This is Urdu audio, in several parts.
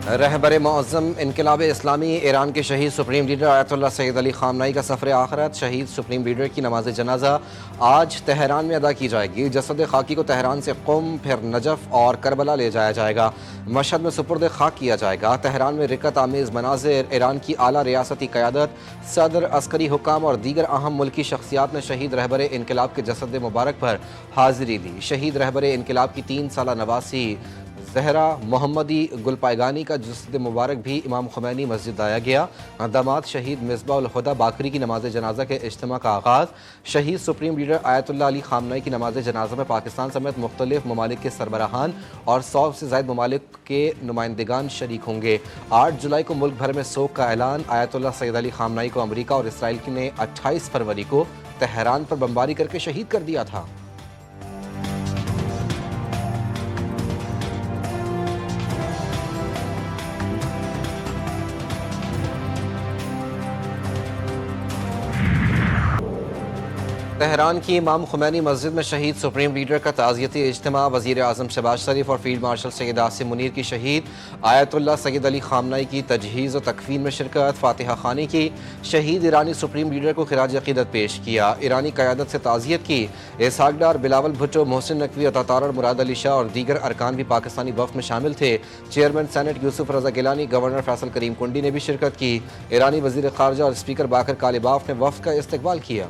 رہبر معظم انقلاب اسلامی ایران کے شہید سپریم لیڈر آیت اللہ سید علی خامنہئی کا سفر آخرت، شہید سپریم لیڈر کی نماز جنازہ آج تہران میں ادا کی جائے گی۔ جسد خاکی کو تہران سے قم، پھر نجف اور کربلا لے جایا جائے گا۔ مشہد میں سپرد خاک کیا جائے گا۔ تہران میں رکت آمیز مناظر، ایران کی اعلیٰ ریاستی قیادت، صدر، عسکری حکام اور دیگر اہم ملکی شخصیات نے شہید رہبر انقلاب کے جسد مبارک پر حاضری دی۔ شہید رہبر انقلاب کی 3 سالہ نواسی زہرا محمدی گلپائگانی کا جسد مبارک بھی امام خمینی مسجد لایا گیا۔ داماد شہید مصباح الہدی باقری کی نماز جنازہ کے اجتماع کا آغاز۔ شہید سپریم لیڈر آیت اللہ علی خامنہئی کی نماز جنازہ میں پاکستان سمیت مختلف ممالک کے سربراہان اور 100 سے زائد ممالک کے نمائندگان شریک ہوں گے۔ 8 جولائی کو ملک بھر میں سوگ کا اعلان۔ آیت اللہ سید علی خامنہئی کو امریکہ اور اسرائیل نے 28 فروری کو تہران پر بمباری کر کے شہید کر دیا تھا۔ تہران کی امام خمینی مسجد میں شہید سپریم لیڈر کا تعزیتی اجتماع۔ وزیر اعظم شہباز شریف اور فیلڈ مارشل سید عاصم منیر کی شہید آیت اللہ سید علی خامنہئی کی تجہیز و تکفین میں شرکت۔ فاتحہ خوانی کی، شہید ایرانی سپریم لیڈر کو خراج عقیدت پیش کیا۔ ایرانی قیادت سے تعزیت کی۔ اسحاق ڈار، بلاول بھٹو، محسن نقوی، عطا تارڑ، مراد علی شاہ اور دیگر ارکان بھی پاکستانی وفد میں شامل تھے۔ چیئرمین سینٹ یوسف رضا گیلانی، گورنر فیصل کریم کنڈی نے بھی شرکت کی۔ ایرانی وزیر خارجہ اور اسپیکر باقر کالباف نے وفد کا استقبال کیا۔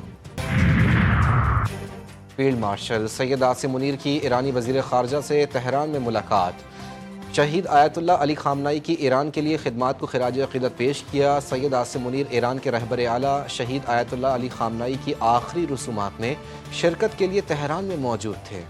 فیلڈ مارشل سید عاصم منیر کی ایرانی وزیر خارجہ سے تہران میں ملاقات۔ شہید آیت اللہ علی خامنہئی کی ایران کے لیے خدمات کو خراج عقیدت پیش کیا۔ سید عاصم منیر ایران کے رہبر اعلیٰ شہید آیت اللہ علی خامنہئی کی آخری رسومات میں شرکت کے لیے تہران میں موجود تھے۔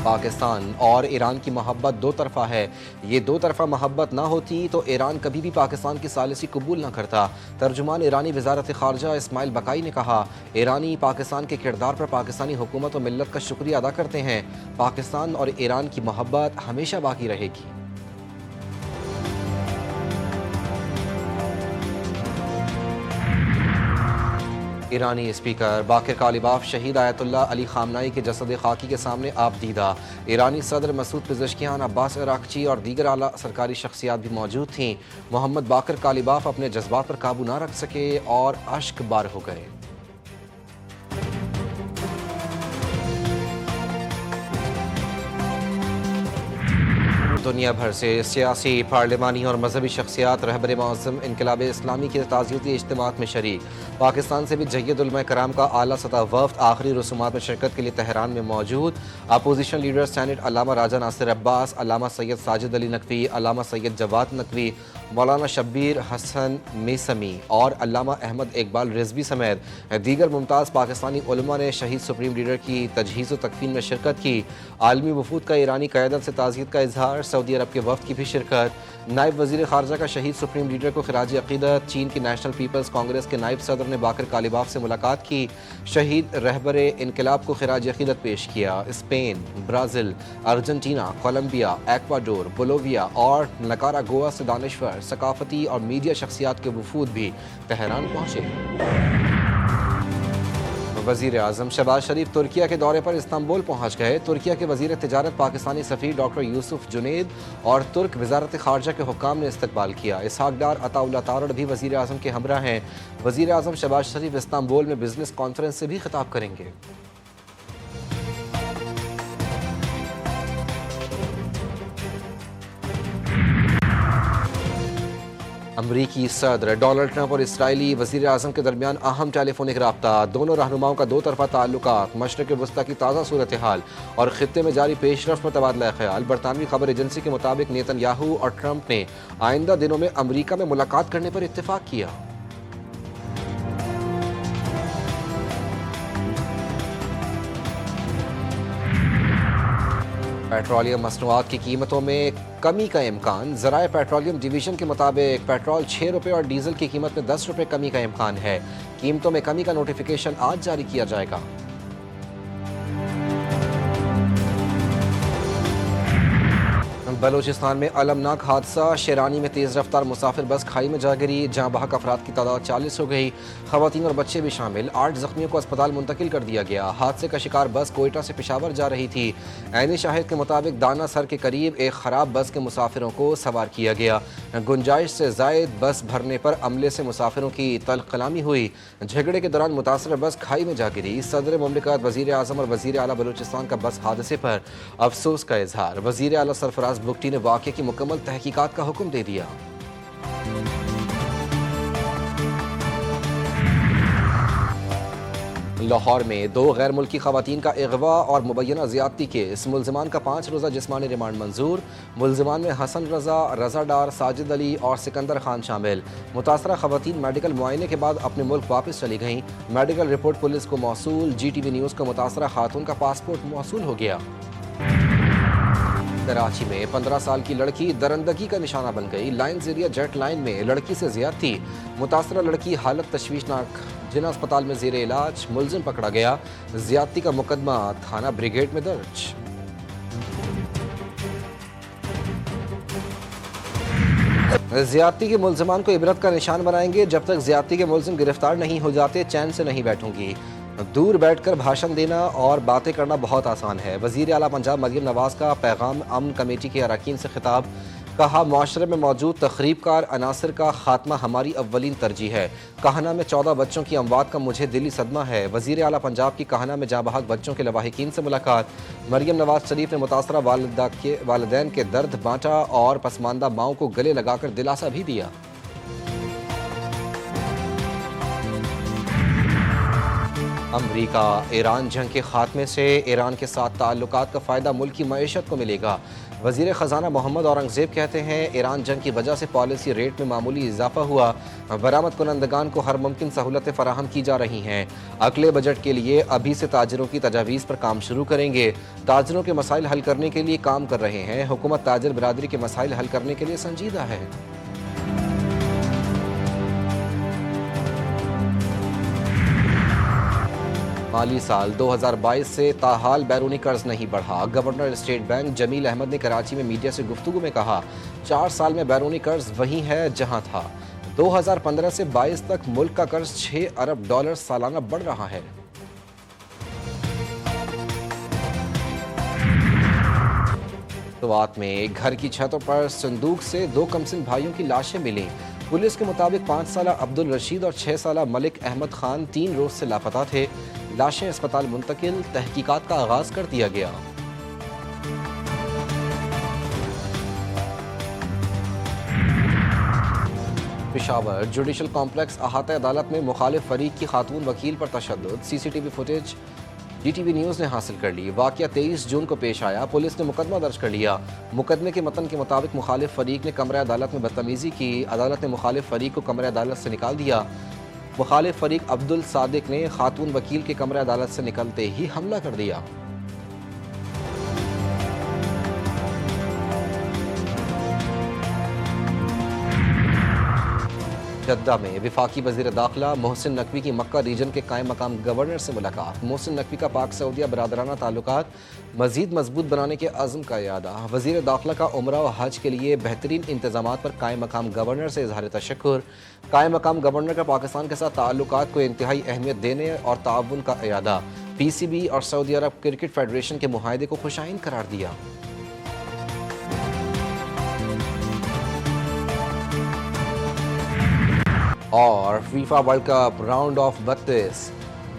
پاکستان اور ایران کی محبت دو طرفہ ہے۔ یہ دو طرفہ محبت نہ ہوتی تو ایران کبھی بھی پاکستان کی ثالثی قبول نہ کرتا۔ ترجمان ایرانی وزارت خارجہ اسماعیل بقائی نے کہا، ایرانی پاکستان کے کردار پر پاکستانی حکومت و ملت کا شکریہ ادا کرتے ہیں۔ پاکستان اور ایران کی محبت ہمیشہ باقی رہے گی۔ ایرانی اسپیکر باقر کالباف شہید آیت اللہ علی خامنہئی کے جسد خاکی کے سامنے آپ دیدہ۔ ایرانی صدر مسعود پزشکیان، عباس عراقچی اور دیگر اعلیٰ سرکاری شخصیات بھی موجود تھیں۔ محمد باقر کالباف اپنے جذبات پر قابو نہ رکھ سکے اور اشک بار ہو گئے۔ دنیا بھر سے سیاسی، پارلیمانی اور مذہبی شخصیات رہبر معظم انقلاب اسلامی کے تعزیتی اجتماعات میں شریک۔ پاکستان سے بھی جید علماء کرام کا اعلیٰ سطح وفد آخری رسومات میں شرکت کے لیے تہران میں موجود۔ اپوزیشن لیڈر سینٹ علامہ راجہ ناصر عباس، علامہ سید ساجد علی نقوی، علامہ سید جواد نقوی، مولانا شبیر حسن میثمی اور علامہ احمد اقبال رضوی سمیت دیگر ممتاز پاکستانی علماء نے شہید سپریم لیڈر کی تجہیز و تکفین میں شرکت کی۔ عالمی وفود کا ایرانی قیادت سے تعزیت کا اظہار، سعودی عرب کے وفد کی بھی شرکت۔ نائب وزیر خارجہ کا شہید سپریم لیڈر کو خراج عقیدت۔ چین کی نیشنل پیپلز کانگریس کے نائب صدر نے باقر کالباف سے ملاقات کی، شہید رہبر انقلاب کو خراج عقیدت پیش کیا۔ Spain, Brazil, Argentina, Colombia, Ecuador, Bolivia اور نکاراگوا سے دانشور، ثقافتی اور میڈیا شخصیات کے وفود بھی تہران پہنچے۔ وزیر اعظم شہباز شریف ترکیہ کے دورے پر استنبول پہنچ گئے۔ ترکیہ کے وزیر تجارت پاکستانی سفیر ڈاکٹر یوسف جنید اور ترک وزارت خارجہ کے حکام نے استقبال کیا۔ اسحاق ڈار، عطا اللہ تارڑ بھی وزیر اعظم کے ہمراہ ہیں۔ وزیر اعظم شہباز شریف استنبول میں بزنس کانفرنس سے بھی خطاب کریں گے۔ امریکی صدر ڈونلڈ ٹرمپ اور اسرائیلی وزیر اعظم کے درمیان اہم ٹیلی فونک رابطہ۔ دونوں رہنماؤں کا 2 طرفہ تعلقات، مشرق وسطیٰ کی تازہ صورتحال اور خطے میں جاری پیش رفت پر تبادلہ خیال۔ برطانوی خبر ایجنسی کے مطابق نیتن یاہو اور ٹرمپ نے آئندہ دنوں میں امریکہ میں ملاقات کرنے پر اتفاق کیا۔ پیٹرولیم مصنوعات کی قیمتوں میں کمی کا امکان۔ ذرائع پیٹرولیم ڈویژن کے مطابق پیٹرول 6 روپے اور ڈیزل کی قیمت میں 10 روپے کمی کا امکان ہے۔ قیمتوں میں کمی کا نوٹیفیکیشن آج جاری کیا جائے گا۔ بلوچستان میں المناک حادثہ، شیرانی میں تیز رفتار مسافر بس کھائی میں جا گری، جہاں بحق افراد کی تعداد 40 ہو گئی، خواتین اور بچے بھی شامل، 8 زخمیوں کو اسپتال منتقل کر دیا گیا۔ حادثے کا شکار بس کوئٹہ سے پشاور جا رہی تھی۔ عینی شاہد کے مطابق دانا سر کے قریب ایک خراب بس کے مسافروں کو سوار کیا گیا، گنجائش سے زائد بس بھرنے پر عملے سے مسافروں کی تلخ کلامی ہوئی۔ جھگڑے کے دوران متاثرہ بس کھائی میں جا گری۔ صدر مملکت وزیر اعظم اور وزیر اعلیٰ بلوچستان کا بس حادثے پر افسوس کا اظہار۔ وزیر اعلیٰ سرفراز بگٹی نے واقعے کی مکمل تحقیقات کا حکم دے دیا۔ لاہور میں 2 غیر ملکی خواتین کا اغوا اور مبینہ زیادتی کیس، ملزمان کا 5 روزہ جسمانی ریمانڈ منظور۔ ملزمان میں حسن رضا، رضا ڈار، ساجد علی اور سکندر خان شامل۔ متاثرہ خواتین میڈیکل معائنے کے بعد اپنے ملک واپس چلی گئیں۔ میڈیکل رپورٹ پولیس کو موصول۔ جی ٹی وی نیوز کو متاثرہ خاتون کا پاسپورٹ موصول ہو گیا۔ کراچی میں 15 سال کی لڑکی درندگی کا نشانہ بن گئی۔ لائنز ایریا جیٹ لائن میں لڑکی سے زیادتی، متاثرہ لڑکی حالت تشویشناک، جنا اسپتال میں زیر علاج، ملزم پکڑا گیا۔ زیادتی کا مقدمہ تھانہ بریگیڈ میں درج۔ زیادتی کے ملزمان کو عبرت کا نشان بنائیں گے، جب تک زیادتی کے ملزم گرفتار نہیں ہو جاتے چین سے نہیں بیٹھوں گی۔ دور بیٹھ کر بھاشن دینا اور باتیں کرنا بہت آسان ہے، وزیر اعلیٰ پنجاب مریم نواز کا پیغام امن کمیٹی کے اراکین سے خطاب۔ کہا، معاشرے میں موجود تخریب کار عناصر کا خاتمہ ہماری اولین ترجیح ہے۔ کہنا میں 14 بچوں کی اموات کا مجھے دلی صدمہ ہے۔ وزیر اعلیٰ پنجاب کی کہنا میں جاں بحق بچوں کے لواحقین سے ملاقات۔ مریم نواز شریف نے متاثرہ والدین کے درد بانٹا اور پسماندہ ماؤں کو گلے لگا کر دلاسا بھی دیا۔ امریکہ ایران جنگ کے خاتمے سے ایران کے ساتھ تعلقات کا فائدہ ملکی معیشت کو ملے گا۔ وزیر خزانہ محمد اورنگزیب کہتے ہیں، ایران جنگ کی وجہ سے پالیسی ریٹ میں معمولی اضافہ ہوا، برآمد کنندگان کو ہر ممکن سہولتیں فراہم کی جا رہی ہیں۔ اگلے بجٹ کے لیے ابھی سے تاجروں کی تجاویز پر کام شروع کریں گے۔ تاجروں کے مسائل حل کرنے کے لیے کام کر رہے ہیں۔ حکومت تاجر برادری کے مسائل حل کرنے کے لیے سنجیدہ ہے۔ مالی سال 2022 سے تاحال بیرونی قرض نہیں بڑھا۔ گورنر اسٹیٹ بینک جمیل احمد نے کراچی میں میڈیا سے گفتگو میں کہا، 4 سال میں بیرونی قرض وہی ہے جہاں تھا۔ 2015 سے 22 تک ملک کا قرض 6 ارب ڈالر سالانہ بڑھ رہا ہے۔ سوات میں گھر کی چھتوں پر صندوق سے 2 کمسن بھائیوں کی لاشیں ملیں۔ پولیس کے مطابق 5 سالہ عبد الرشید اور 6 سالہ ملک احمد خان 3 روز سے لاپتہ تھے۔ لاشیں اسپتال منتقل، تحقیقات کا آغاز کر دیا گیا۔ پشاور جوڈیشل کمپلیکس احاطہ عدالت میں مخالف فریق کی خاتون وکیل پر تشدد، C C T V footage G T V news نے حاصل کر لی۔ واقعہ 23 جون کو پیش آیا۔ پولیس نے مقدمہ درج کر لیا۔ مقدمے کے متن کے مطابق مخالف فریق نے کمرہ عدالت میں بدتمیزی کی۔ عدالت نے مخالف فریق کو کمرہ عدالت سے نکال دیا۔ مخالف فریق عبد الصادق نے خاتون وکیل کے کمرہ عدالت سے نکلتے ہی حملہ کر دیا۔ جدہ میں وفاقی وزیر داخلہ محسن نقوی کی مکہ ریجن کے قائم مقام گورنر سے ملاقات۔ محسن نقوی کا پاک سعودیہ برادرانہ تعلقات مزید مضبوط بنانے کے عزم کا اعادہ۔ وزیر داخلہ کا عمرہ و حج کے لیے بہترین انتظامات پر قائم مقام گورنر سے اظہار تشکر۔ قائم مقام گورنر کا پاکستان کے ساتھ تعلقات کو انتہائی اہمیت دینے اور تعاون کا اعادہ۔ پی سی بی اور سعودی عرب کرکٹ فیڈریشن کے معاہدے کو خوشائن قرار دیا۔ اور FIFA world cup round of 32،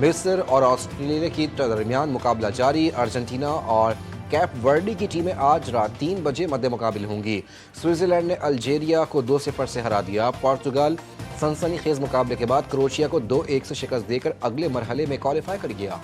مصر اور آسٹریلیا کی درمیان مقابلہ جاری۔ ارجنٹینا اور کیپ ورڈی کی ٹیمیں آج رات 3 بجے مد مقابل ہوں گی۔ سوئٹزرلینڈ نے الجیریا کو 2-0 سے ہرا دیا۔ پورتگال سنسنی خیز مقابلے کے بعد کروشیا کو 2-1 سے شکست دے کر اگلے مرحلے میں کوالیفائی کر گیا۔